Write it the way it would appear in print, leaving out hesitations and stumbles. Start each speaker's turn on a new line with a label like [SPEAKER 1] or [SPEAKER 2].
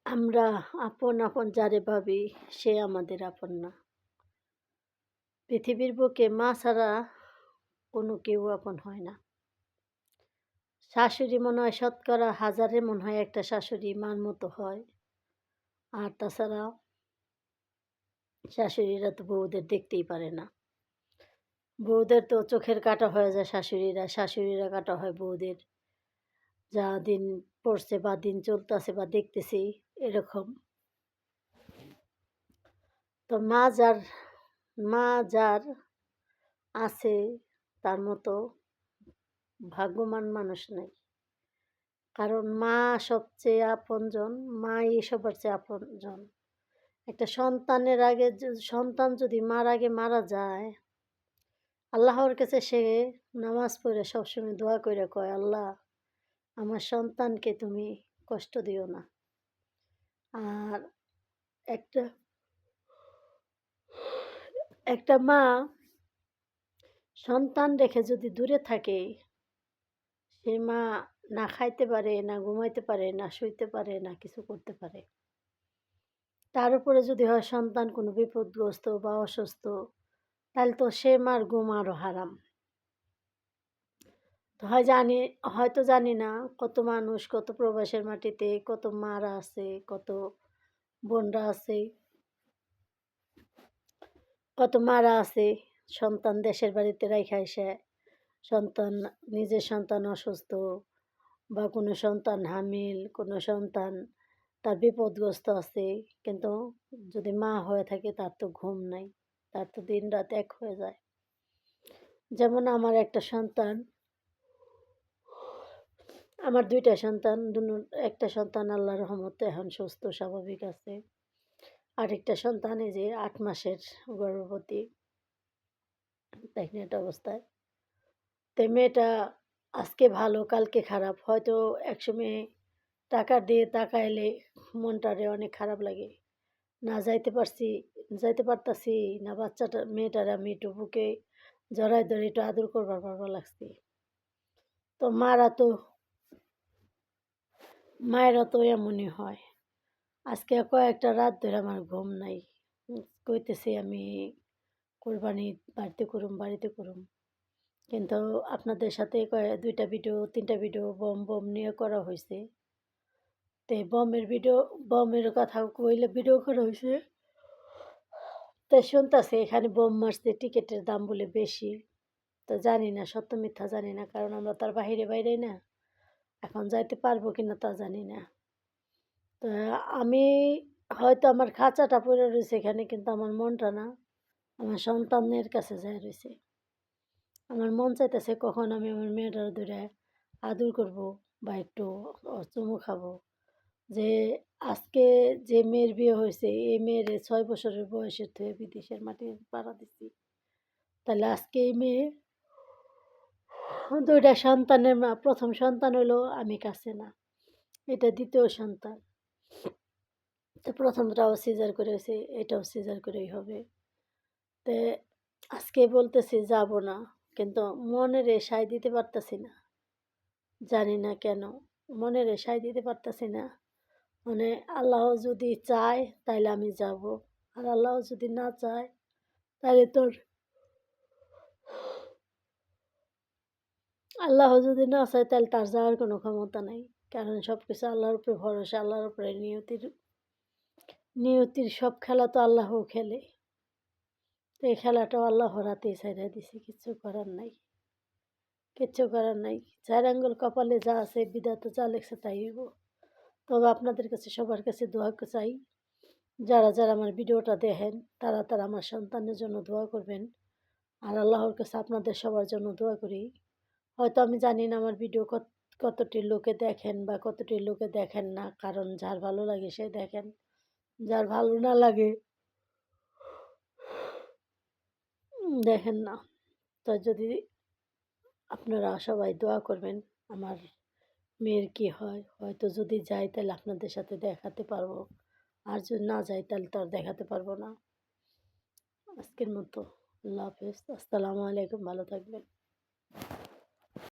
[SPEAKER 1] আমরা আপন আপন যারে ভাবি সে আমাদের আপন না। পৃথিবীর বুকে মা ছাড়া কোনো কেউ আপন হয় না। শাশুড়ি মনে হয় শতকরা হাজারে মনে হয় একটা শাশুড়ি মার মতো হয়। আর তাছাড়া শাশুড়িরা তো বউদের দেখতেই পারে না। বউদের তো চোখের কাঁটা হয়ে যায় শাশুড়িরা, শাশুড়িরা কাঁটা হয় বউদের। যা দিন পড়ছে বা দিন চলতেছে বা দেখতেছি এরকম। তো মা যার আছে তার মতো ভাগ্যবান মানুষ নাই। কারণ মা সবচেয়ে আপনজন, মাই সবার চেয়ে আপনজন। একটা সন্তানের আগে সন্তান যদি মার আগে মারা যায়, আল্লাহর কাছে সে নামাজ পড়ে সবসময় দোয়া কইরা কয়, "আল্লাহ আমার সন্তানকে তুমি কষ্ট দিও না।" আর একটা একটা মা সন্তান রেখে যদি দূরে থাকে, সে মা না খাইতে পারে, না ঘুমাইতে পারে, না শুইতে পারে, না কিছু করতে পারে। তার উপরে যদি হয় সন্তান কোনো বিপদগ্রস্ত বা অসুস্থ, তাহলে তো সে মার ঘুম আরও হারাম। তো হয়তো জানি না কত মানুষ, কত প্রবাসের মাটিতে কত মারা আছে, কত বোনরা আছে, কত মারা আছে সন্তান দেশের বাড়িতে রাইখা আইসা, সন্তান নিজের সন্তান অসুস্থ বা কোনো সন্তান হামিল, কোনো সন্তান তার বিপদগ্রস্ত আছে, কিন্তু যদি মা হয়ে থাকে তার তো ঘুম নাই, তার তো দিন রাত এক হয়ে যায়। যেমন আমার একটা সন্তান, আমার ২ টা সন্তান, একটা সন্তান আল্লাহর রহমতে এখন সুস্থ স্বাভাবিক আছে। আরেকটা সন্তান এই যে ৮ মাসের গর্ভবতী, প্রেগনেন্ট অবস্থায়। তো মেয়েটা আজকে ভালো কালকে খারাপ। হয়তো একসময় টাকা দিয়ে তাকাইলে মনটারে অনেক খারাপ লাগে। না যাইতে পারতাছি না, মেয়েটারে আমি একটু বুকে জড়ায় ধরে একটু আদর করবার পারবা লাগছি। তো মায়েরা তো এমনই হয়। আজকে কয়েকটা রাত ধরে আমার ঘুম নাই। কইতেছি আমি কোরবানি বাড়িতে করুম। কিন্তু আপনাদের সাথে ২ টা ভিডিও ৩ টা ভিডিও বম নিয়ে করা হইছে। তো এই বমের কথা কইলে ভিডিও করা হইছে। তো শুনতাছি এখানে বোম মারছে, টিকেটের দাম বলে বেশি। তো জানি না সত্য মিথ্যা জানি না। কারণ আমরা তো আর বাইরেই না। এখন যাইতে পারবো কিনা তা জানি না। তো আমি হয়তো আমার খাঁচাটা পড়ে রইছে এখানে, কিন্তু আমার মনটা না, আমার সন্তানের কাছে যাইয়া রইছে। আমার মন চাইতেছে কখন আমি আমার মেয়েটার ধইরা আদর করব বা একটু চুমু খাবো। যে আজকে যে মেয়ের বিয়ে হয়েছে, এই মেয়ের ৬ বছরের বয়সের থুয়ে বিদেশের মাটির পাড়া দিছি। তাহলে আজকে এই মেয়ে ২ টা সন্তানের মা। ১ম সন্তান হইলো আমি কাছে না। এটা ২য় সন্তান। তো ১ম টাও সিজার করে হইছে, এটাও সিজার করেই হবে। তে আজকে বলতেছি যাব না, কিন্তু মনেরে সায় দিতে পারতাছি না। জানি না কেন মনেরে সায় দিতে পারতাছি না। মানে আল্লাহ যদি চায় তাইলে আমি যাব, আর আল্লাহ যদি না চায় তাহলে তোর আল্লাহ যদি না চায় তাহলে তার যাওয়ার কোনো ক্ষমতা নাই। কারণ সব কিছু আল্লাহর উপরে ভরসা, আল্লাহর উপরে নিয়তির সব খেলা তো আল্লাহও খেলে। তো এই খেলাটাও আল্লাহর হাতেই ছাইড়া দিছি, কিচ্ছু করার নাই। ৪ আঙ্গুল কপালে যা আছে বিধাতা যা লেখছে তাই হইব। তবে আপনাদের কাছে সবার কাছে দোয়া চাই, যারা আমার ভিডিওটা দেখেন তারা আমার সন্তানের জন্য দোয়া করবেন। আর আল্লাহর কাছে আপনাদের সবার জন্য দোয়া করি। হয়তো আমি জানি না আমার ভিডিও কতটি লোকে দেখেন বা কতটি লোকে দেখেন না। কারণ যার ভালো লাগে সে দেখেন, যার ভালো না লাগে দেখেন না। তো যদি আপনারা সবাই দোয়া করবেন আমার মেয়ের কি হয়। হয়তো যদি যাই তাহলে আপনাদের সাথে দেখাতে পারবো, আর যদি না যাই তাহলে তো আর দেখাতে পারবো না। আজকের মতো আল্লাহ হাফেজ, আসসালামু আলাইকুম, ভালো থাকবেন।